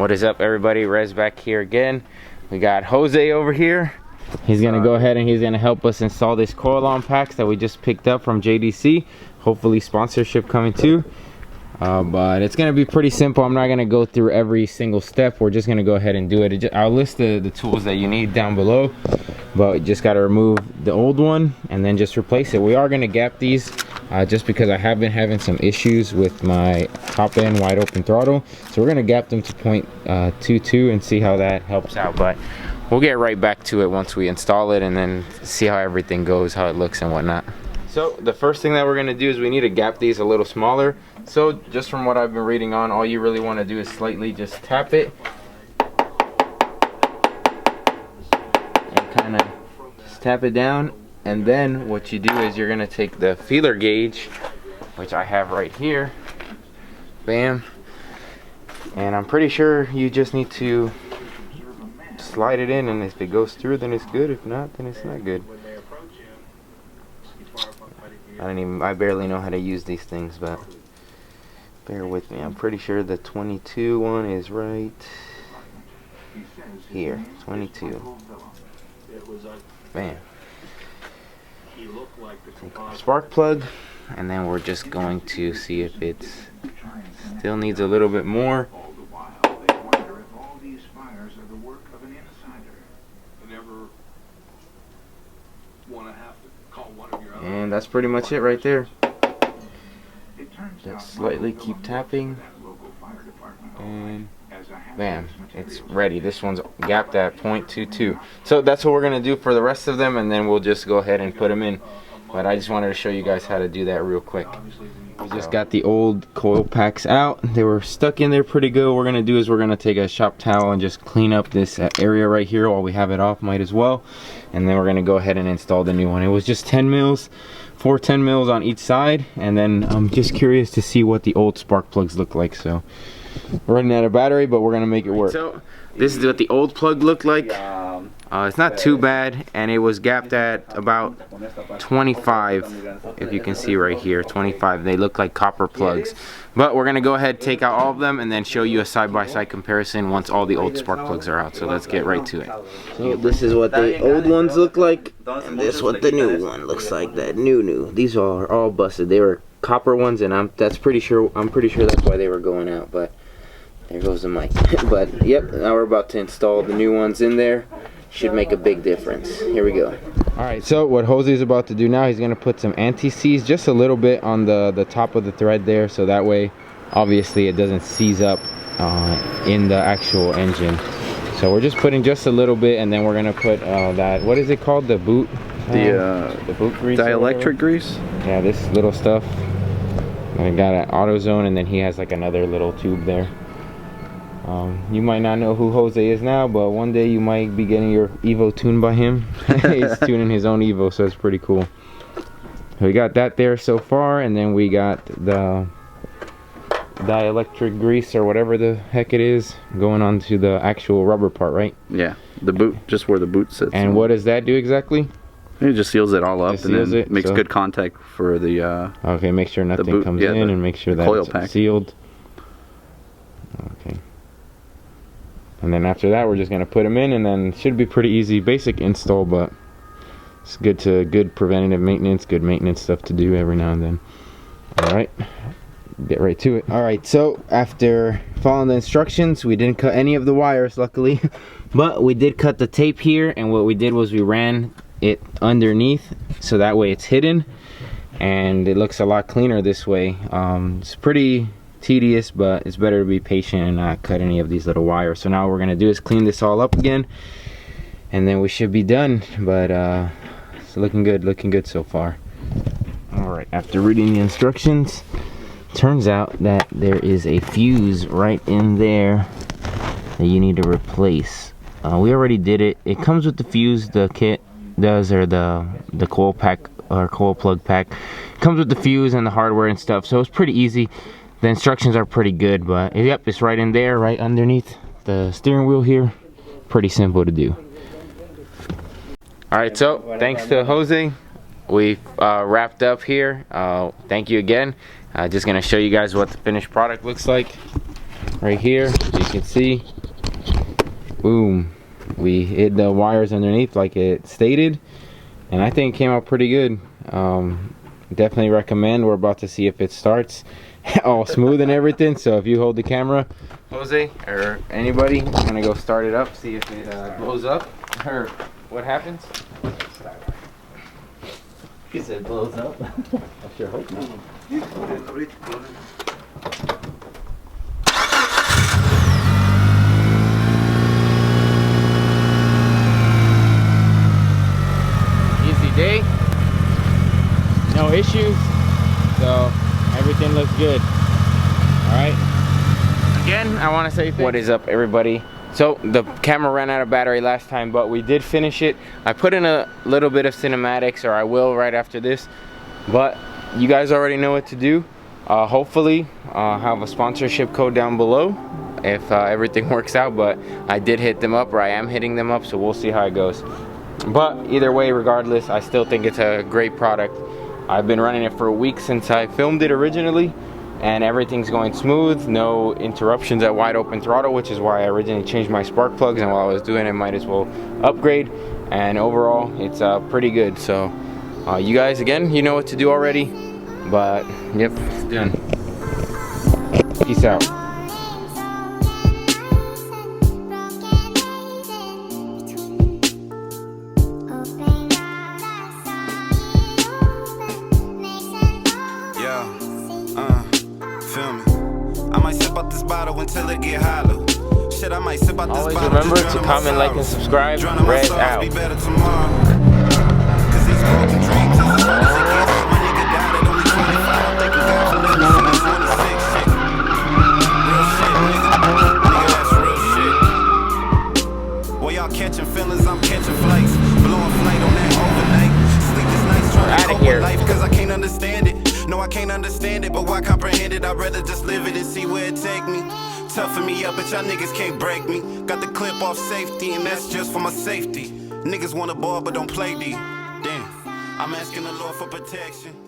What is up, everybody? Rez back here again. We got Jose over here. He's gonna go ahead and he's gonna help us install this coil on packs that we just picked up from JDC. Hopefully sponsorship coming too. But it's gonna be pretty simple. I'm not gonna go through every single step. We're just gonna go ahead and do it. I'll list the tools that you need down below, but you just gotta remove the old one and then just replace it. We are gonna gap these just because I have been having some issues with my top end wide open throttle, so we're gonna gap them to 0.22 and see how that helps out. But we'll get right back to it once we install it and then see how everything goes, how it looks and whatnot. So the first thing that we're gonna do is we need to gap these a little smaller. So just from what I've been reading on, all you really want to do is slightly just tap it and kind of just tap it down, and then what you do is you're gonna take the feeler gauge, which I have right here, bam, and I'm pretty sure you just need to slide it in, and if it goes through then it's good, if not then it's not good. I barely know how to use these things, but bear with me. I'm pretty sure the 22 one is right here. 22. Bam. Take our spark plug, and then we're just going to see if it still needs a little bit more. And that's pretty much it right there. Just slightly keep tapping, and bam, it's ready. This one's gapped at 0.22. So that's what we're gonna do for the rest of them, and then we'll just go ahead and put them in. But I just wanted to show you guys how to do that real quick. We just got the old coil packs out. They were stuck in there pretty good. What we're gonna do is we're gonna take a shop towel and just clean up this area right here while we have it off, might as well. And then we're gonna go ahead and install the new one. It was just 10 mils, 4 10 mils on each side, and then I'm just curious to see what the old spark plugs look like. So we're running out of battery, but we're gonna make it work. So this is what the old plug looked like. It's not too bad, and it was gapped at about 25, if you can see right here, 25. They look like copper plugs, but we're gonna go ahead, take out all of them, and then show you a side-by-side comparison once all the old spark plugs are out. So let's get right to it. So this is what the old ones look like, and this is what the new one looks like. That new. These are all busted. They were copper ones, and I'm pretty sure that's why they were going out. But there goes the mic. But yep, now we're about to install the new ones in there. Should make a big difference. Here we go. Alright, so what Jose's about to do now, he's going to put some anti-seize just a little bit on the top of the thread there, so that way obviously it doesn't seize up in the actual engine. So we're just putting just a little bit, and then we're going to put that, what is it called, the boot? The boot grease, dielectric grease? Yeah, this little stuff. I got an AutoZone, and then he has like another little tube there. You might not know who Jose is now, but one day you might be getting your Evo tuned by him. He's tuning his own Evo, so it's pretty cool. We got that there so far, and then we got the dielectric grease or whatever the heck it is going on to the actual rubber part, right? Yeah, the boot, just where the boot sits. And what does that do exactly? It just seals it all up, and then makes good contact for the okay, make sure nothing comes in, and make sure that it's sealed. Okay. And then after that, we're just gonna put them in, and then it should be pretty easy, basic install, but it's good preventative maintenance, good maintenance stuff to do every now and then. All right, get right to it. All right, so after following the instructions, we didn't cut any of the wires, luckily, but we did cut the tape here, and what we did was we ran it underneath, so that way it's hidden, and it looks a lot cleaner this way. It's pretty tedious, but it's better to be patient and not cut any of these little wires. So now what we're gonna do is clean this all up again, and then we should be done. But it's looking good so far. All right, after reading the instructions, turns out that there is a fuse right in there that you need to replace. We already did it. It comes with the fuse, the kit does, or the coil pack or coil plug pack. It comes with the fuse and the hardware and stuff, so it's pretty easy. The instructions are pretty good, but yep, it's right in there, right underneath the steering wheel here. Pretty simple to do. Alright, so thanks to Jose, we've wrapped up here. Thank you again. Just gonna show you guys what the finished product looks like. right here. You can see, boom, we hid the wires underneath like it stated, and I think it came out pretty good. Definitely recommend. We're about to see if it starts all smooth and everything. So if you hold the camera, Jose, or anybody, I'm gonna go start it up, see if it blows up or what happens. He said blows up. I sure hope not. Easy day, no issues, so everything looks good. All right, again I want to say what is up, everybody. So the camera ran out of battery last time, but we did finish it. I put in a little bit of cinematics, or I will right after this, but you guys already know what to do. Hopefully have a sponsorship code down below if everything works out, but I did hit them up, or I am hitting them up, so we'll see how it goes. But either way, regardless, I still think it's a great product. I've been running it for a week since I filmed it originally, and everything's going smooth, no interruptions at wide open throttle, which is why I originally changed my spark plugs, and while I was doing it, I might as well upgrade. And overall, it's pretty good. So you guys, again, you know what to do already, but yep, it's done. Peace out. Until it get hollow. Shit, I might sip out this always bottle. Remember to comment, like, and subscribe. Red out. Be better tomorrow. Cause these broken dreams as hard as it gets. My nigga died at only 25. Thanking God for letting me see 26 shit. Real shit, nigga. Nigga, that's real shit. While y'all catching feelings, I'm catching flights. Blowing flight on that overnight. Sleepless nights trying to cope with life cause I can't understand it. No, I can't understand it, but why comprehend it? I'd rather just live it and see where it take me. Toughen me up, but y'all niggas can't break me. Got the clip off safety, and that's just for my safety. Niggas want a ball, but don't play D. Damn, I'm asking the Lord for protection.